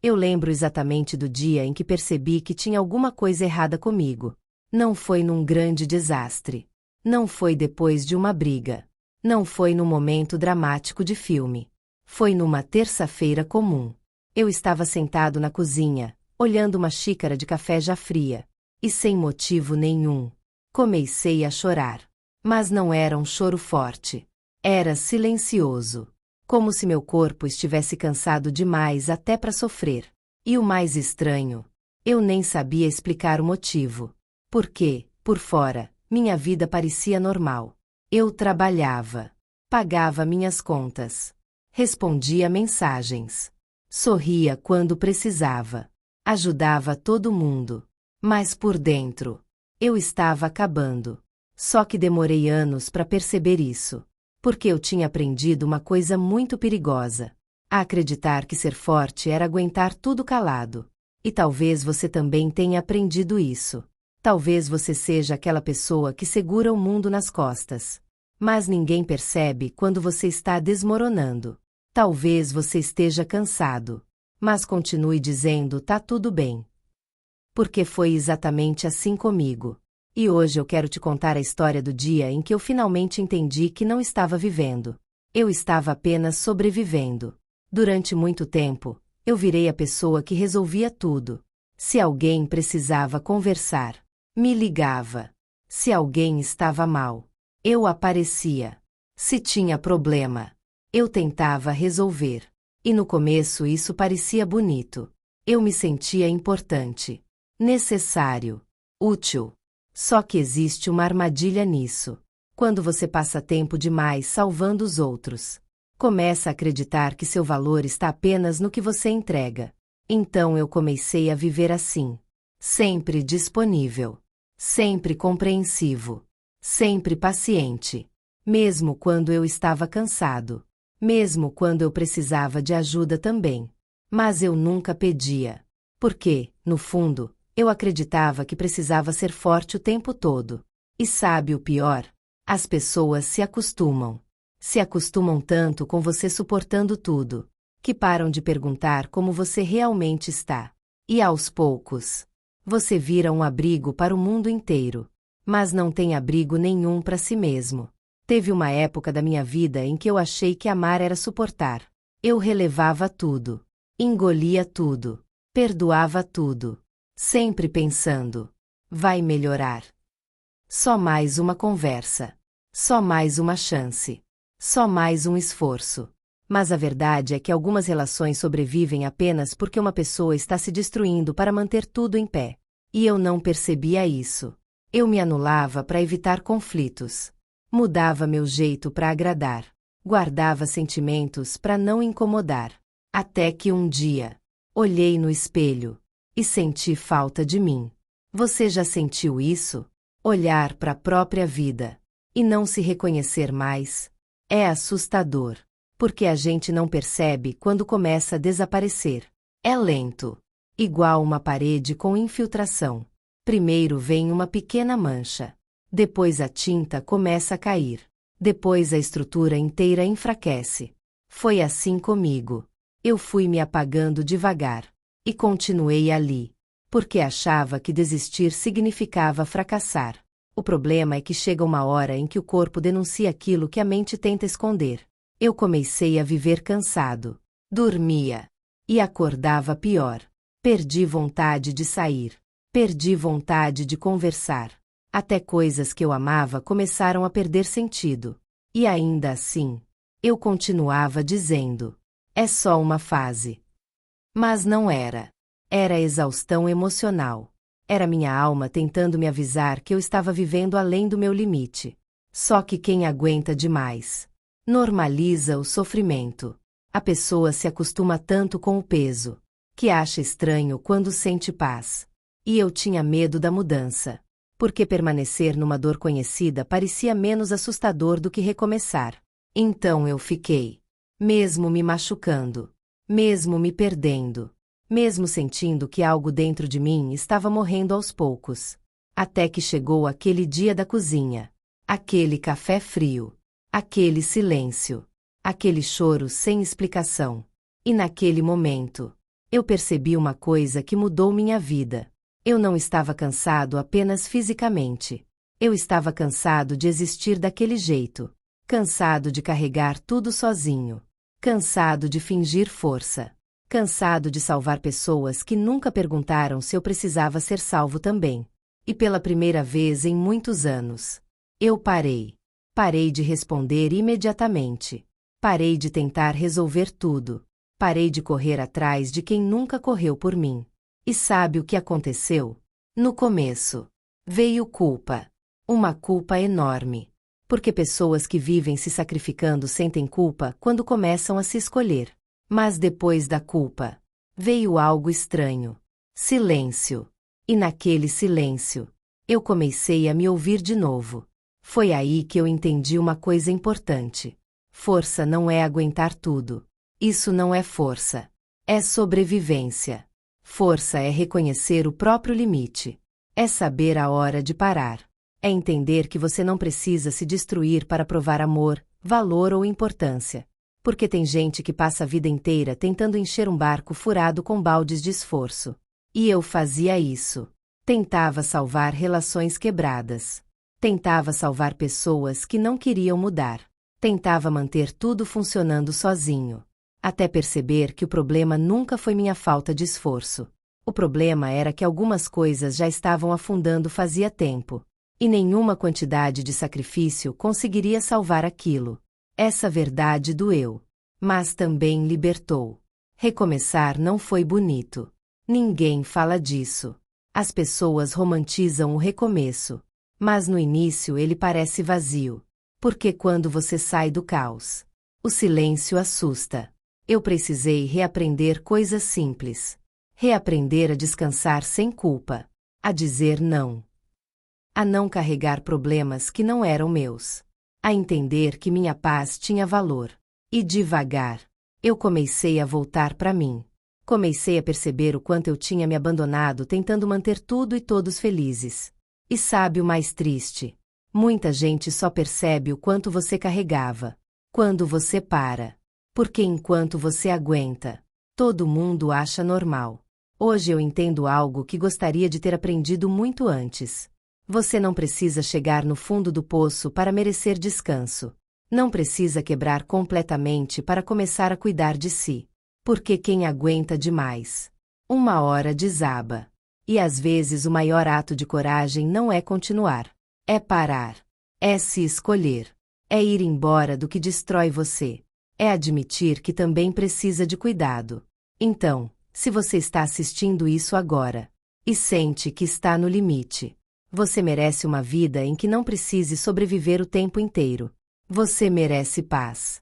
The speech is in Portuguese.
Eu lembro exatamente do dia em que percebi que tinha alguma coisa errada comigo. Não foi num grande desastre. Não foi depois de uma briga. Não foi num momento dramático de filme. Foi numa terça-feira comum. Eu estava sentado na cozinha, olhando uma xícara de café já fria. E sem motivo nenhum. Comecei a chorar. Mas não era um choro forte. Era silencioso. Como se meu corpo estivesse cansado demais até para sofrer. E o mais estranho, eu nem sabia explicar o motivo. Porque, por fora, minha vida parecia normal. Eu trabalhava, pagava minhas contas, respondia mensagens, sorria quando precisava, ajudava todo mundo. Mas por dentro, eu estava acabando. Só que demorei anos para perceber isso. Porque eu tinha aprendido uma coisa muito perigosa: a acreditar que ser forte era aguentar tudo calado. E talvez você também tenha aprendido isso. Talvez você seja aquela pessoa que segura o mundo nas costas. Mas ninguém percebe quando você está desmoronando. Talvez você esteja cansado. Mas continue dizendo: tá tudo bem. Porque foi exatamente assim comigo. E hoje eu quero te contar a história do dia em que eu finalmente entendi que não estava vivendo. Eu estava apenas sobrevivendo. Durante muito tempo, eu virei a pessoa que resolvia tudo. Se alguém precisava conversar, me ligava. Se alguém estava mal, eu aparecia. Se tinha problema, eu tentava resolver. E no começo isso parecia bonito. Eu me sentia importante, necessário, útil. Só que existe uma armadilha nisso. Quando você passa tempo demais salvando os outros, começa a acreditar que seu valor está apenas no que você entrega. Então eu comecei a viver assim. Sempre disponível. Sempre compreensivo. Sempre paciente. Mesmo quando eu estava cansado. Mesmo quando eu precisava de ajuda também. Mas eu nunca pedia. Porque, no fundo, eu acreditava que precisava ser forte o tempo todo. E sabe o pior? As pessoas se acostumam. Se acostumam tanto com você suportando tudo, que param de perguntar como você realmente está. E aos poucos, você vira um abrigo para o mundo inteiro. Mas não tem abrigo nenhum para si mesmo. Teve uma época da minha vida em que eu achei que amar era suportar. Eu relevava tudo. Engolia tudo. Perdoava tudo. Sempre pensando: vai melhorar. Só mais uma conversa. Só mais uma chance. Só mais um esforço. Mas a verdade é que algumas relações sobrevivem apenas porque uma pessoa está se destruindo para manter tudo em pé. E eu não percebia isso. Eu me anulava para evitar conflitos. Mudava meu jeito para agradar. Guardava sentimentos para não incomodar. Até que um dia, olhei no espelho e senti falta de mim. Você já sentiu isso? Olhar para a própria vida e não se reconhecer mais? É assustador, porque a gente não percebe quando começa a desaparecer. É lento, igual uma parede com infiltração. Primeiro vem uma pequena mancha. Depois a tinta começa a cair. Depois a estrutura inteira enfraquece. Foi assim comigo. Eu fui me apagando devagar. E continuei ali, porque achava que desistir significava fracassar. O problema é que chega uma hora em que o corpo denuncia aquilo que a mente tenta esconder. Eu comecei a viver cansado. Dormia. E acordava pior. Perdi vontade de sair. Perdi vontade de conversar. Até coisas que eu amava começaram a perder sentido. E ainda assim, eu continuava dizendo: é só uma fase. Mas não era. Era exaustão emocional. Era minha alma tentando me avisar que eu estava vivendo além do meu limite. Só que quem aguenta demais normaliza o sofrimento. A pessoa se acostuma tanto com o peso, que acha estranho quando sente paz. E eu tinha medo da mudança, porque permanecer numa dor conhecida parecia menos assustador do que recomeçar. Então eu fiquei, mesmo me machucando, mesmo me perdendo, mesmo sentindo que algo dentro de mim estava morrendo aos poucos. Até que chegou aquele dia da cozinha, aquele café frio, aquele silêncio, aquele choro sem explicação. E naquele momento, Eu percebi uma coisa que mudou minha vida. Eu não estava cansado apenas fisicamente. Eu estava cansado de existir daquele jeito. Cansado de carregar tudo sozinho. Cansado de fingir força. Cansado de salvar pessoas que nunca perguntaram se eu precisava ser salvo também. E pela primeira vez em muitos anos, eu parei. Parei de responder imediatamente. Parei de tentar resolver tudo. Parei de correr atrás de quem nunca correu por mim. E sabe o que aconteceu? No começo, veio culpa. Uma culpa enorme. Porque pessoas que vivem se sacrificando sentem culpa quando começam a se escolher. Mas depois da culpa, veio algo estranho. Silêncio. E naquele silêncio, eu comecei a me ouvir de novo. Foi aí que eu entendi uma coisa importante. Força não é aguentar tudo. Isso não é força. É sobrevivência. Força é reconhecer o próprio limite. É saber a hora de parar. É entender que você não precisa se destruir para provar amor, valor ou importância. Porque tem gente que passa a vida inteira tentando encher um barco furado com baldes de esforço. E eu fazia isso. Tentava salvar relações quebradas. Tentava salvar pessoas que não queriam mudar. Tentava manter tudo funcionando sozinho. Até perceber que o problema nunca foi minha falta de esforço. O problema era que algumas coisas já estavam afundando fazia tempo. E nenhuma quantidade de sacrifício conseguiria salvar aquilo. Essa verdade doeu. Mas também libertou. Recomeçar não foi bonito. Ninguém fala disso. As pessoas romantizam o recomeço. Mas no início ele parece vazio. Porque quando você sai do caos, o silêncio assusta. Eu precisei reaprender coisas simples. Reaprender a descansar sem culpa. A dizer não. A não carregar problemas que não eram meus. A entender que minha paz tinha valor. E devagar, eu comecei a voltar para mim. Comecei a perceber o quanto eu tinha me abandonado tentando manter tudo e todos felizes. E sabe o mais triste? Muita gente só percebe o quanto você carregava. Quando você para. Porque enquanto você aguenta, todo mundo acha normal. Hoje eu entendo algo que gostaria de ter aprendido muito antes. Você não precisa chegar no fundo do poço para merecer descanso. Não precisa quebrar completamente para começar a cuidar de si. Porque quem aguenta demais, uma hora desaba. E às vezes o maior ato de coragem não é continuar. É parar. É se escolher. É ir embora do que destrói você. É admitir que também precisa de cuidado. Então, se você está assistindo isso agora, e sente que está no limite, você merece uma vida em que não precise sobreviver o tempo inteiro. Você merece paz.